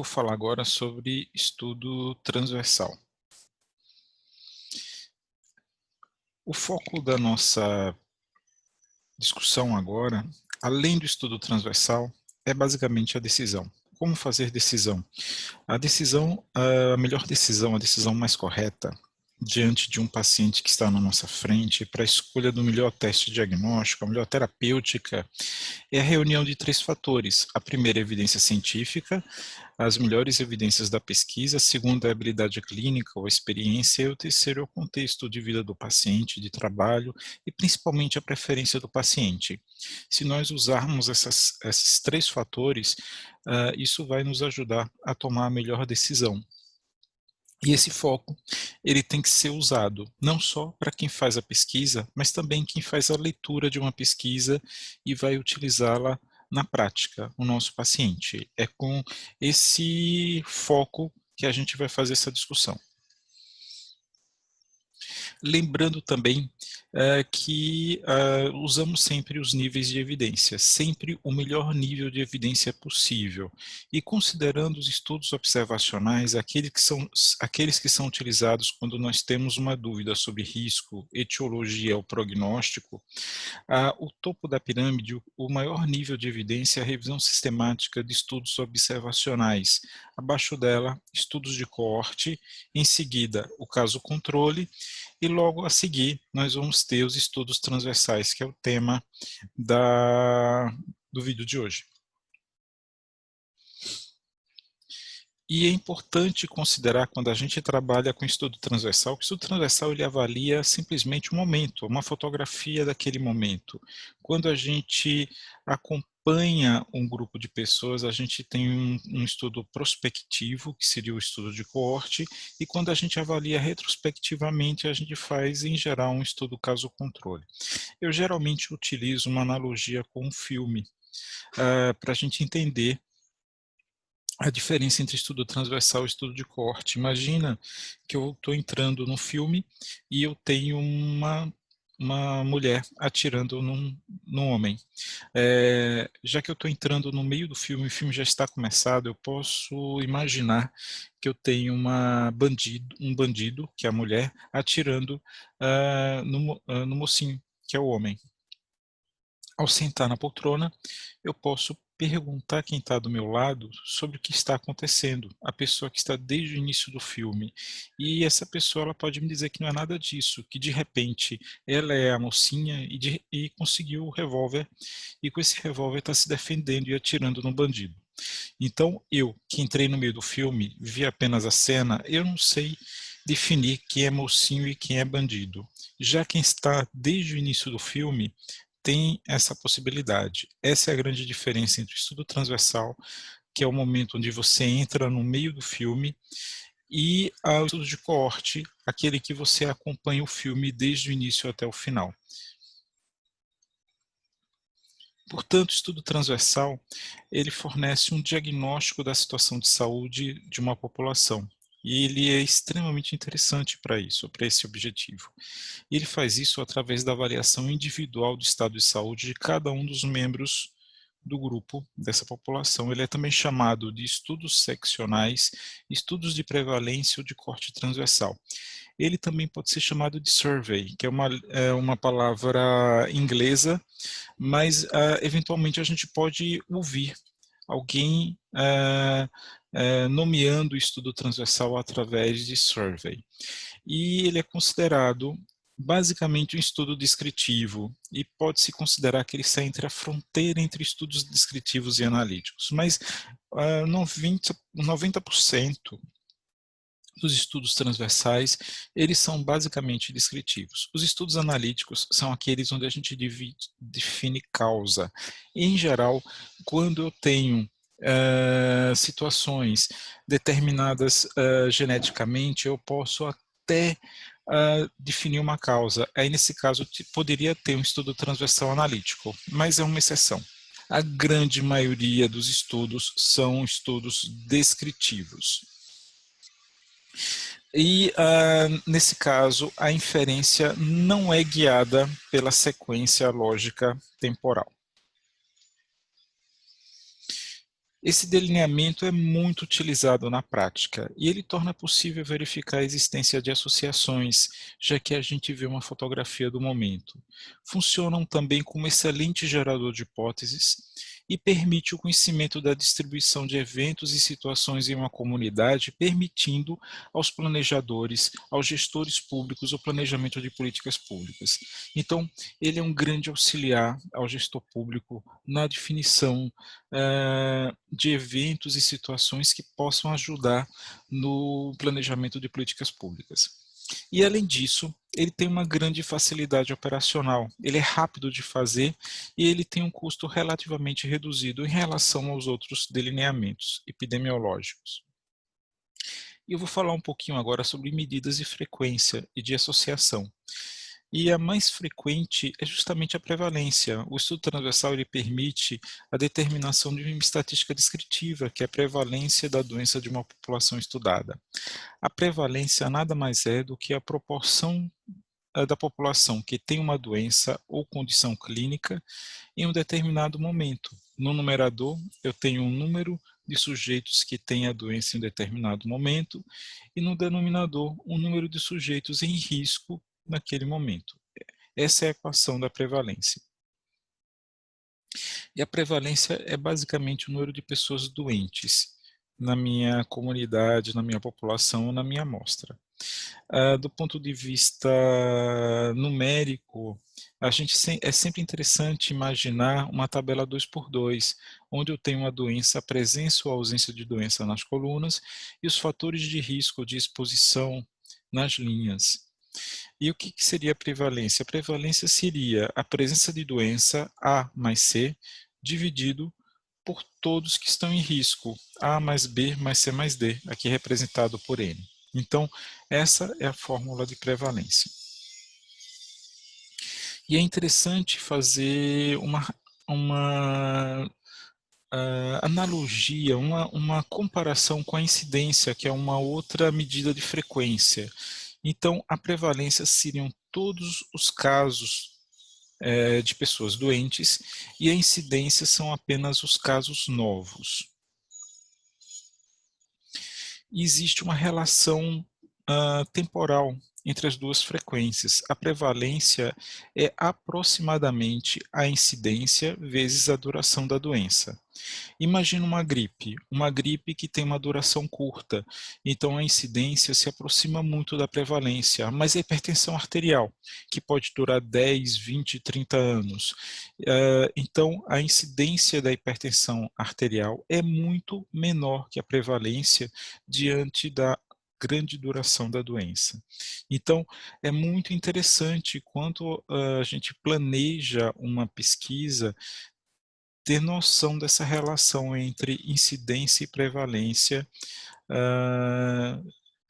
falar agora sobre estudo transversal. O foco da nossa discussão agora, além do estudo transversal, é basicamente a decisão. Como fazer decisão? A melhor decisão, a decisão mais correta, diante de um paciente que está na nossa frente, para a escolha do melhor teste diagnóstico, a melhor terapêutica, é a reunião de 3 fatores. A primeira é a evidência científica, as melhores evidências da pesquisa, a segunda é a habilidade clínica ou a experiência, e o terceiro é o contexto de vida do paciente, de trabalho e principalmente a preferência do paciente. Se nós usarmos esses 3 fatores, isso vai nos ajudar a tomar a melhor decisão. E esse foco, ele tem que ser usado não só para quem faz a pesquisa, mas também quem faz a leitura de uma pesquisa e vai utilizá-la na prática, o nosso paciente. É com esse foco que a gente vai fazer essa discussão. Lembrando também que usamos sempre os níveis de evidência, sempre o melhor nível de evidência possível, e considerando os estudos observacionais, aqueles que são utilizados quando nós temos uma dúvida sobre risco, etiologia ou prognóstico, o topo da pirâmide, o maior nível de evidência é a revisão sistemática de estudos observacionais, abaixo dela, estudos de coorte, em seguida, o caso controle, e logo a seguir nós vamos ter os estudos transversais, que é o tema do vídeo de hoje. E é importante considerar, quando a gente trabalha com estudo transversal, que o estudo transversal ele avalia simplesmente o momento, uma fotografia daquele momento. Quando a gente acompanha um grupo de pessoas, a gente tem um estudo prospectivo, que seria o estudo de coorte, e quando a gente avalia retrospectivamente, a gente faz, em geral, um estudo caso-controle. Eu geralmente utilizo uma analogia com um filme, para a gente entender a diferença entre estudo transversal e estudo de coorte. Imagina que eu estou entrando no filme e eu tenho uma mulher atirando num homem. Já que eu estou entrando no meio do filme, o filme já está começado, eu posso imaginar que eu tenho um bandido, que é a mulher, atirando no mocinho, que é o homem. Ao sentar na poltrona, eu posso perguntar a quem está do meu lado sobre o que está acontecendo, a pessoa que está desde o início do filme. E essa pessoa ela pode me dizer que não é nada disso, que de repente ela é a mocinha e conseguiu o revólver, e com esse revólver está se defendendo e atirando no bandido. Então eu, que entrei no meio do filme, vi apenas a cena, eu não sei definir quem é mocinho e quem é bandido. Já quem está desde o início do filme tem essa possibilidade. Essa é a grande diferença entre o estudo transversal, que é o momento onde você entra no meio do filme, e o estudo de coorte, aquele que você acompanha o filme desde o início até o final. Portanto, o estudo transversal, ele fornece um diagnóstico da situação de saúde de uma população. E ele é extremamente interessante para isso, para esse objetivo. E ele faz isso através da avaliação individual do estado de saúde de cada um dos membros do grupo dessa população. Ele é também chamado de estudos seccionais, estudos de prevalência ou de corte transversal. Ele também pode ser chamado de survey, que é uma palavra inglesa, mas eventualmente a gente pode ouvir alguém nomeando o estudo transversal através de survey. E ele é considerado basicamente um estudo descritivo e pode-se considerar que ele está entre a fronteira entre estudos descritivos e analíticos, mas 90% dos estudos transversais, eles são basicamente descritivos. Os estudos analíticos são aqueles onde a gente define causa. Em geral, quando eu tenho situações determinadas geneticamente, eu posso até definir uma causa. Aí, nesse caso, poderia ter um estudo transversal analítico, mas é uma exceção. A grande maioria dos estudos são estudos descritivos. E, nesse caso, a inferência não é guiada pela sequência lógica temporal. Esse delineamento é muito utilizado na prática e ele torna possível verificar a existência de associações, já que a gente vê uma fotografia do momento. Funcionam também como excelente gerador de hipóteses e permite o conhecimento da distribuição de eventos e situações em uma comunidade, permitindo aos planejadores, aos gestores públicos, o planejamento de políticas públicas. Então, ele é um grande auxiliar ao gestor público na definição de eventos e situações que possam ajudar no planejamento de políticas públicas. E, além disso, ele tem uma grande facilidade operacional, ele é rápido de fazer e ele tem um custo relativamente reduzido em relação aos outros delineamentos epidemiológicos. E eu vou falar um pouquinho agora sobre medidas de frequência e de associação. E a mais frequente é justamente a prevalência. O estudo transversal ele permite a determinação de uma estatística descritiva, que é a prevalência da doença de uma população estudada. A prevalência nada mais é do que a proporção da população que tem uma doença ou condição clínica em um determinado momento. No numerador, eu tenho um número de sujeitos que têm a doença em um determinado momento, e no denominador, um número de sujeitos em risco naquele momento. Essa é a equação da prevalência. E a prevalência é basicamente o número de pessoas doentes na minha comunidade, na minha população, na minha amostra. Do ponto de vista numérico, é sempre interessante imaginar uma tabela 2x2, onde eu tenho a doença, a presença ou ausência de doença nas colunas e os fatores de risco de exposição nas linhas. E o que seria a prevalência? A prevalência seria a presença de doença A mais C dividido por todos que estão em risco, A mais B mais C mais D, aqui representado por N. Então, essa é a fórmula de prevalência. E é interessante fazer uma analogia, uma comparação com a incidência, que é uma outra medida de frequência. Então, a prevalência seriam todos os casos de pessoas doentes e a incidência são apenas os casos novos. E existe uma relação temporal entre as duas frequências. A prevalência é aproximadamente a incidência vezes a duração da doença. Imagina uma gripe que tem uma duração curta, então a incidência se aproxima muito da prevalência, mas a hipertensão arterial, que pode durar 10, 20, 30 anos. Então a incidência da hipertensão arterial é muito menor que a prevalência diante da grande duração da doença. Então, é muito interessante quando a gente planeja uma pesquisa, ter noção dessa relação entre incidência e prevalência,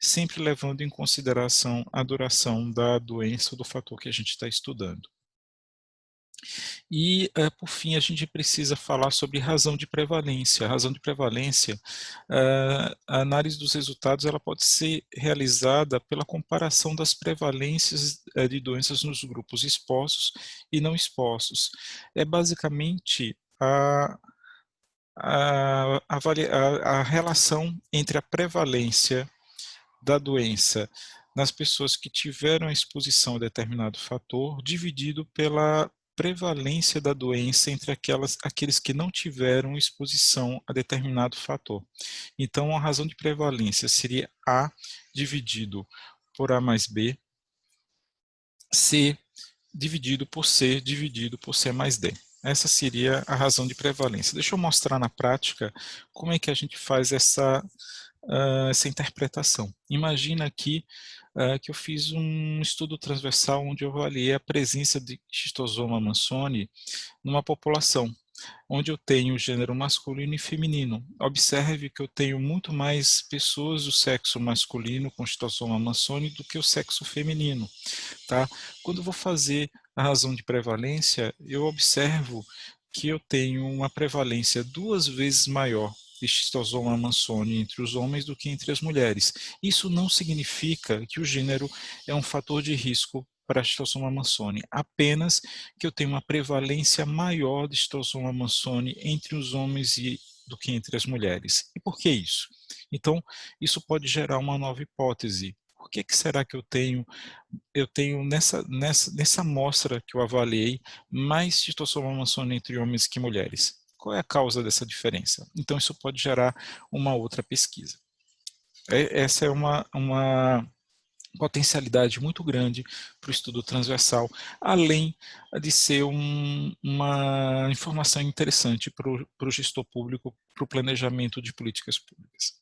sempre levando em consideração a duração da doença ou do fator que a gente está estudando. E, por fim, a gente precisa falar sobre razão de prevalência. A razão de prevalência, a análise dos resultados ela pode ser realizada pela comparação das prevalências de doenças nos grupos expostos e não expostos. É basicamente a relação entre a prevalência da doença nas pessoas que tiveram exposição a determinado fator, dividido pela prevalência da doença entre aqueles que não tiveram exposição a determinado fator. Então, a razão de prevalência seria A dividido por A mais B, C dividido por C dividido por C mais D. Essa seria a razão de prevalência. Deixa eu mostrar na prática como é que a gente faz essa interpretação. Imagina aqui que eu fiz um estudo transversal onde eu avaliei a presença de Schistosoma mansoni numa população, onde eu tenho o gênero masculino e feminino. Observe que eu tenho muito mais pessoas do sexo masculino com Schistosoma mansoni do que o sexo feminino. Tá? Quando eu vou fazer a razão de prevalência, eu observo que eu tenho uma prevalência 2 vezes maior de Schistosoma mansoni entre os homens do que entre as mulheres. Isso não significa que o gênero é um fator de risco para a Schistosoma mansoni, apenas que eu tenho uma prevalência maior de Schistosoma mansoni entre os homens e do que entre as mulheres. E por que isso? Então, isso pode gerar uma nova hipótese. Por que será que eu tenho nessa amostra que eu avaliei mais citossomomaçona entre homens que mulheres? Qual é a causa dessa diferença? Então, isso pode gerar uma outra pesquisa. Essa é uma potencialidade muito grande para o estudo transversal, além de ser uma informação interessante para o gestor público, para o planejamento de políticas públicas.